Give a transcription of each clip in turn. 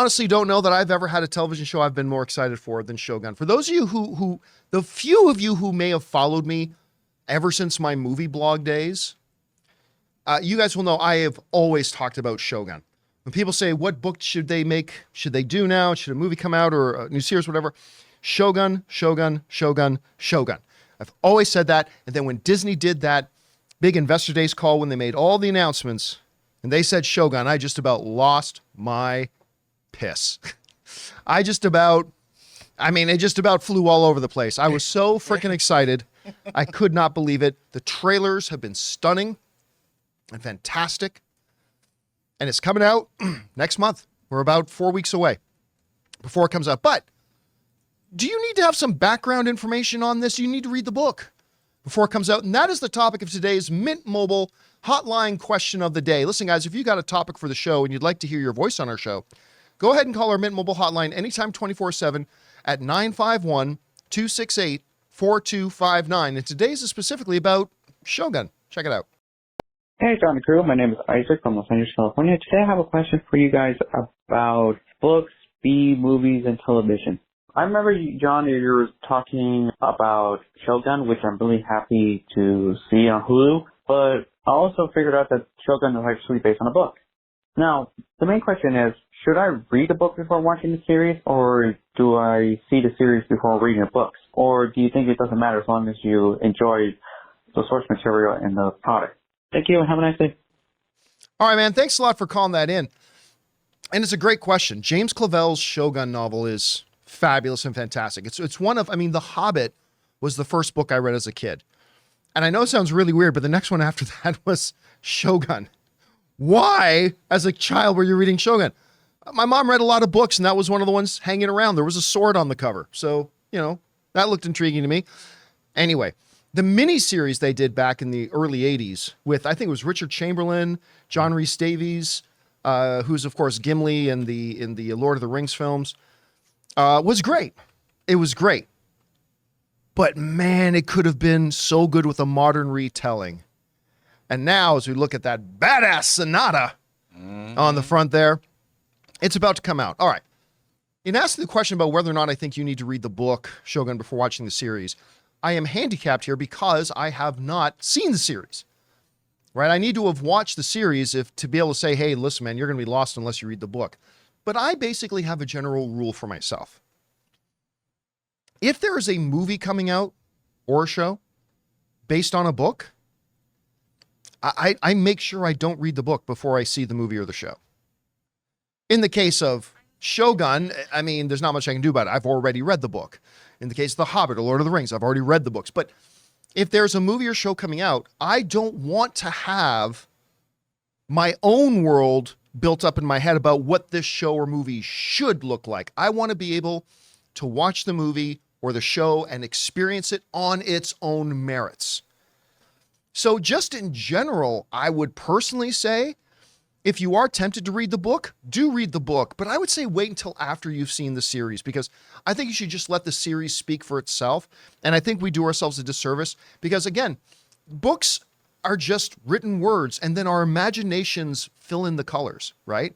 honestly don't know that I've ever had a television show I've been more excited for than Shogun. For those of you the few of you who may have followed me ever since my movie blog days, you guys will know I have always talked about Shogun. When people say, what book should they make? Should they do now? Should a movie come out or a new series, whatever? Shogun, Shogun, Shogun, Shogun. I've always said that. And then when Disney did that big Investor Days call, when they made all the announcements and they said Shogun, I just about lost my piss. It just about flew all over the place. I was so freaking excited. I could not believe it. The trailers have been stunning and fantastic. And it's coming out next month. We're about 4 weeks away before it comes out. But do you need to have some background information on this? You need to read the book before it comes out. And that is the topic of today's Mint Mobile hotline question of the day. Listen, guys, if you got a topic for the show and you'd like to hear your voice on our show, go ahead and call our Mint Mobile hotline anytime 24/7 at 951-268-4259. And today's is specifically about Shogun. Check it out. Hey, John and crew. My name is Isaac from Los Angeles, California. Today I have a question for you guys about books, movies, and television. I remember, John, you were talking about Shogun, which I'm really happy to see on Hulu, but I also figured out that Shogun is actually based on a book. Now, the main question is, should I read the book before watching the series, or do I see the series before reading the books? Or do you think it doesn't matter as long as you enjoy the source material and the product? Thank you, and have a nice day. All right, man. Thanks a lot for calling that in. And it's a great question. James Clavell's Shogun novel is fabulous and fantastic. It's one of, The Hobbit was the first book I read as a kid. And I know it sounds really weird, but the next one after that was Shogun. Why, as a child, were you reading Shogun? My mom read a lot of books, and that was one of the ones hanging around. There was a sword on the cover. So, that looked intriguing to me. Anyway, the miniseries they did back in the early 80s with, I think it was Richard Chamberlain, John Rhys Davies, who's, of course, Gimli in the Lord of the Rings films, was great. It was great. But, man, it could have been so good with a modern retelling. And now, as we look at that badass sonata on the front there, it's about to come out. All right. In asking the question about whether or not I think you need to read the book, Shogun, before watching the series, I am handicapped here because I have not seen the series, right? I need to have watched the series to be able to say, hey, listen, man, you're going to be lost unless you read the book. But I basically have a general rule for myself. If there is a movie coming out or a show based on a book, I make sure I don't read the book before I see the movie or the show. In the case of Shogun, there's not much I can do about it. I've already read the book. In the case of The Hobbit or Lord of the Rings, I've already read the books. But if there's a movie or show coming out, I don't want to have my own world built up in my head about what this show or movie should look like. I want to be able to watch the movie or the show and experience it on its own merits. So just in general, I would personally say, if you are tempted to read the book, do read the book. But I would say wait until after you've seen the series, because I think you should just let the series speak for itself. And I think we do ourselves a disservice because, again, books are just written words and then our imaginations fill in the colors, right?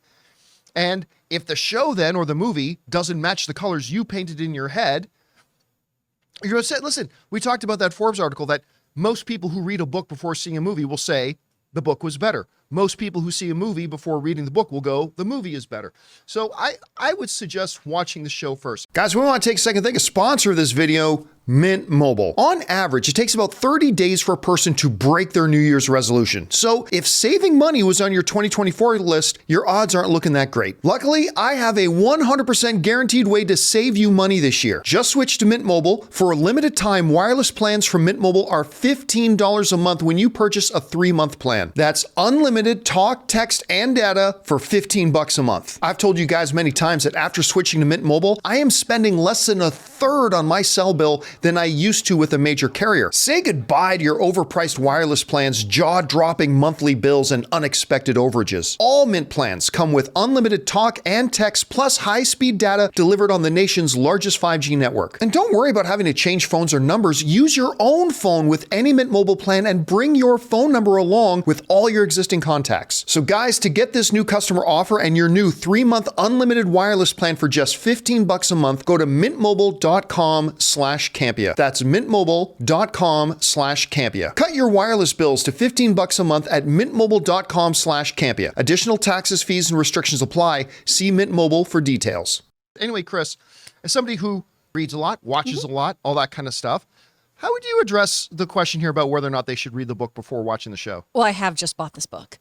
And if the show then or the movie doesn't match the colors you painted in your head, you're going to say, listen, we talked about that Forbes article that most people who read a book before seeing a movie will say the book was better. Most people who see a movie before reading the book will go, the movie is better. So I would suggest watching the show first. Guys, we want to take a second to thank a sponsor of this video, Mint Mobile. On average, it takes about 30 days for a person to break their New Year's resolution. So if saving money was on your 2024 list, your odds aren't looking that great. Luckily, I have a 100% guaranteed way to save you money this year. Just switch to Mint Mobile. For a limited time, wireless plans from Mint Mobile are $15 a month when you purchase a 3-month plan. That's unlimited talk, text, and data for $15 a month. I've told you guys many times that after switching to Mint Mobile, I am spending less than a third on my cell bill than I used to with a major carrier. Say goodbye to your overpriced wireless plans, jaw-dropping monthly bills, and unexpected overages. All Mint plans come with unlimited talk and text plus high-speed data delivered on the nation's largest 5G network. And don't worry about having to change phones or numbers. Use your own phone with any Mint Mobile plan and bring your phone number along with all your existing contacts. So guys, to get this new customer offer and your new 3-month unlimited wireless plan for just $15 a month, go to mintmobile.com/Campea. That's mintmobile.com/Campea. Cut your wireless bills to $15 a month at mintmobile.com/Campea. Additional taxes, fees, and restrictions apply. See Mint Mobile for details. Anyway, Chris, as somebody who reads a lot, watches a lot, all that kind of stuff, how would you address the question here about whether or not they should read the book before watching the show? Well, I have just bought this book.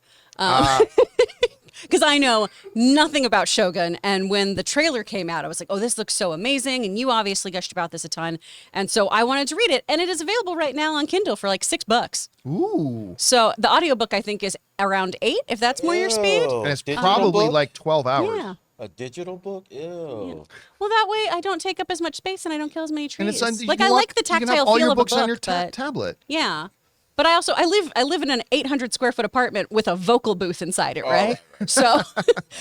Because I know nothing about Shogun. And when the trailer came out, I was like, oh, this looks so amazing. And you obviously gushed about this a ton. And so I wanted to read it. And it is available right now on Kindle for like $6. Ooh. So the audiobook, I think, is around 8, if that's more your speed. And it's probably like 12 hours. Yeah. A digital book? Ew. Yeah. Well, that way I don't take up as much space and I don't kill as many trees. And it's like I like the you can have tactile all feel your of a books book, on your but tablet. yeah. But I live in an 800 square foot apartment with a vocal booth inside it, right? So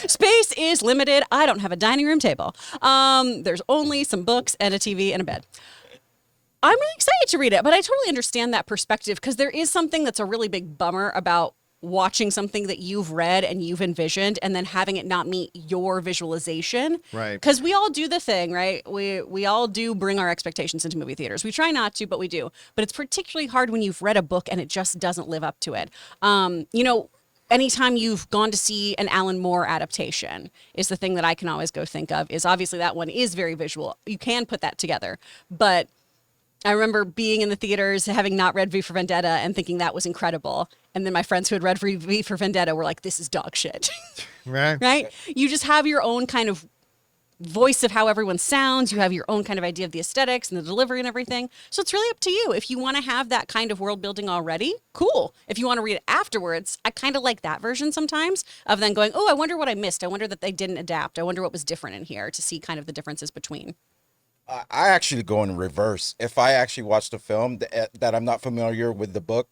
space is limited. I don't have a dining room table. There's only some books and a TV and a bed. I'm really excited to read it, but I totally understand that perspective because there is something that's a really big bummer about watching something that you've read and you've envisioned and then having it not meet your visualization. Right. Because we all do the thing, right? We all do bring our expectations into movie theaters. We try not to, but we do. But it's particularly hard when you've read a book and it just doesn't live up to it. Anytime you've gone to see an Alan Moore adaptation is the thing that I can always go think of is obviously that one is very visual. You can put that together. But I remember being in the theaters, having not read V for Vendetta and thinking that was incredible. And then my friends who had read V for Vendetta were like, this is dog shit. Right. Right? You just have your own kind of voice of how everyone sounds. You have your own kind of idea of the aesthetics and the delivery and everything. So it's really up to you. If you want to have that kind of world building already, cool. If you want to read it afterwards, I kind of like that version sometimes of then going, oh, I wonder what I missed. I wonder that they didn't adapt. I wonder what was different in here to see kind of the differences between. I actually go in reverse. If I actually watch the film that I'm not familiar with the book,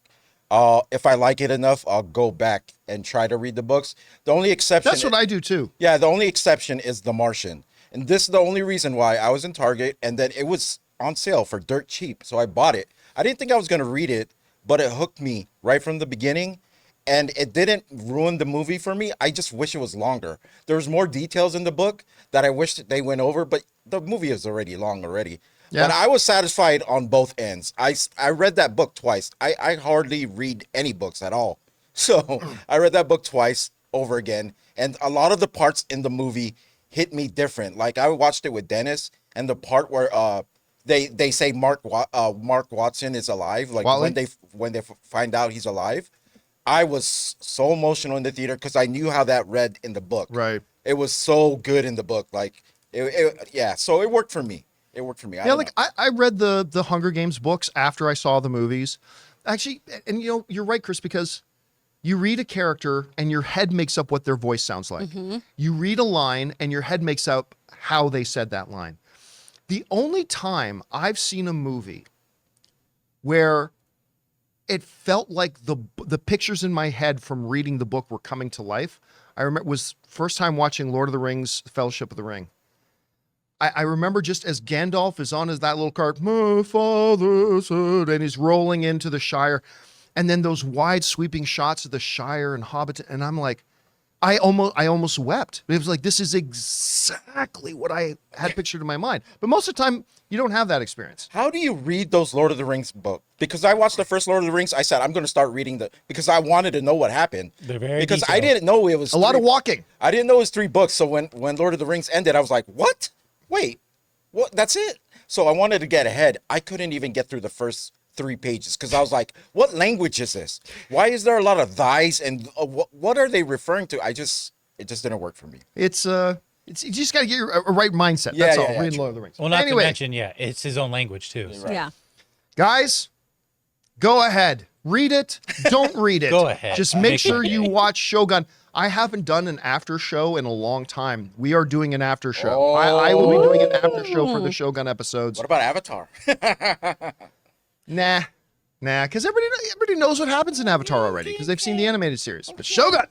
if I like it enough, I'll go back and try to read the books. The only exception... That's what I do too. Yeah, the only exception is The Martian. And this is the only reason why I was in Target and then it was on sale for dirt cheap. So I bought it. I didn't think I was going to read it, but it hooked me right from the beginning. And it didn't ruin the movie for me. I just wish it was longer. There's more details in the book that I wish they went over, but the movie is already long already. Yeah. But I was satisfied on both ends. I read that book twice. I hardly read any books at all. So I read that book twice over again. And a lot of the parts in the movie hit me different. Like I watched it with Dennis and the part where they say Mark Watson is alive. Like Wally? when they find out he's alive. I was so emotional in the theater because I knew how that read in the book. Right. It was so good in the book. Like, so it worked for me. It worked for me. Yeah, I read the Hunger Games books after I saw the movies. Actually, and you're right, Chris, because you read a character and your head makes up what their voice sounds like. Mm-hmm. You read a line and your head makes up how they said that line. The only time I've seen a movie where it felt like the pictures in my head from reading the book were coming to life, I remember was first time watching Lord of the Rings, Fellowship of the Ring. I remember just as Gandalf is on that little cart, my father said, and he's rolling into the Shire. And then those wide sweeping shots of the Shire and Hobbit. And I'm like, I almost wept. It was like, this is exactly what I had pictured in my mind. But most of the time, you don't have that experience. How do you read those Lord of the Rings books? Because I watched the first Lord of the Rings, I said, I'm going to start reading because I wanted to know what happened. They're very because detailed. I didn't know it was a lot of walking. I didn't know it was 3 books. So when Lord of the Rings ended, I was like, what? Wait, what? That's it? So I wanted to get ahead. I couldn't even get through the first 3 pages because I was like, what language is this? Why is there a lot of thys and what are they referring to? It just didn't work for me. It's you just got to get a right mindset. That's all. Reading Lord of the Rings. Well, not to mention, it's his own language too. Right. Yeah. Guys, go ahead. Read it. Don't read it. Go ahead. Just make sure you watch Shogun. I haven't done an after show in a long time. We are doing an after show. I will be doing an after show for the Shogun episodes. What about Avatar? Nah, because everybody knows what happens in Avatar already because they've seen the animated series. But Shogun,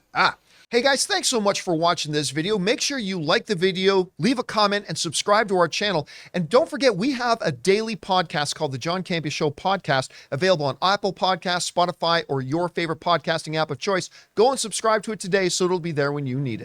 Hey guys, thanks so much for watching this video. Make sure you like the video, leave a comment, and subscribe to our channel. And don't forget, we have a daily podcast called the John Campea Show podcast, available on Apple Podcasts, Spotify, or your favorite podcasting app of choice. Go and subscribe to it today so it'll be there when you need it.